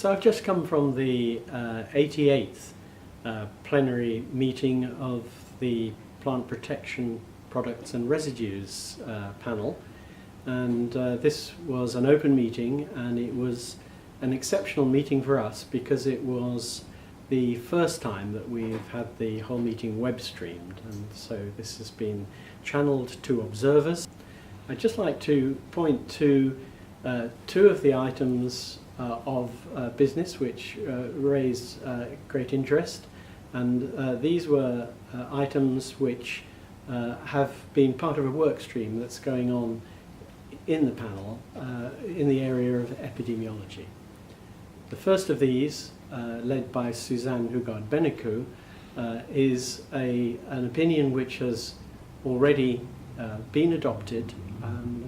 So I've just come from the 88th plenary meeting of the Plant Protection Products and Residues panel, and this was an open meeting, and it was an exceptional meeting for us because it was the first time that we've had the whole meeting web streamed, and so this has been channeled to observers. I'd just like to point to two of the items of business which raised great interest, and these were items which have been part of a work stream that's going on in the panel in the area of epidemiology. The first of these, led by Suzanne Hugard-Benekou, is an opinion which has already been adopted,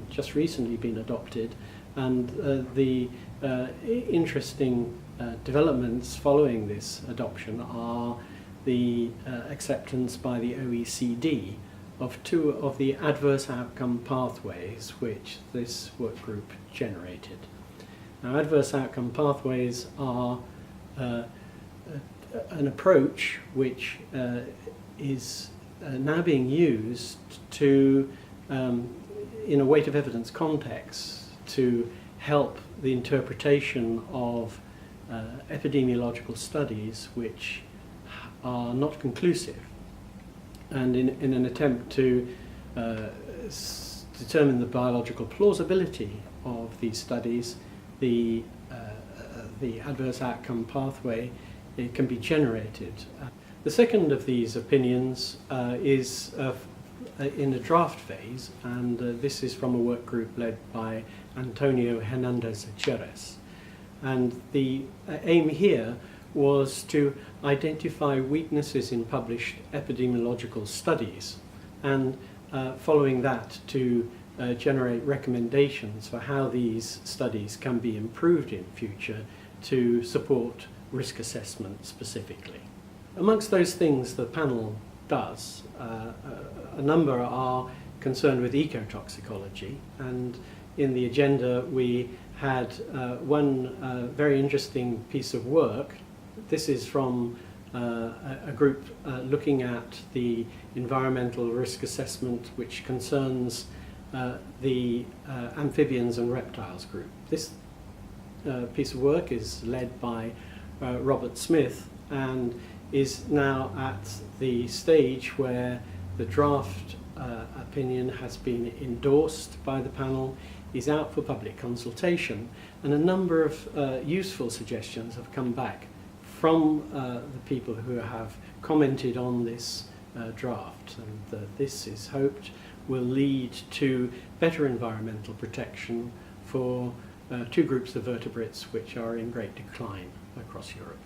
just recently been adopted, and the interesting developments following this adoption are the acceptance by the OECD of two of the adverse outcome pathways which this work group generated. Now, adverse outcome pathways are an approach which is now being used to, in a weight of evidence context, to help the interpretation of epidemiological studies which are not conclusive, and in an attempt to determine the biological plausibility of these studies, the adverse outcome pathway, it can be generated. The second of these opinions is in a draft phase, and this is from a work group led by Antonio Hernandez Jerez. And the aim here was to identify weaknesses in published epidemiological studies, and following that to generate recommendations for how these studies can be improved in future to support risk assessment specifically. Amongst those things the panel does, a number are concerned with ecotoxicology, and in the agenda we had one very interesting piece of work. This is from a group looking at the environmental risk assessment which concerns the Amphibians and Reptiles group. This piece of work is led by Robert Smith and is now at the stage where the draft opinion has been endorsed by the panel, is out for public consultation, and a number of useful suggestions have come back from the people who have commented on this draft, and this is hoped will lead to better environmental protection for two groups of vertebrates which are in great decline across Europe.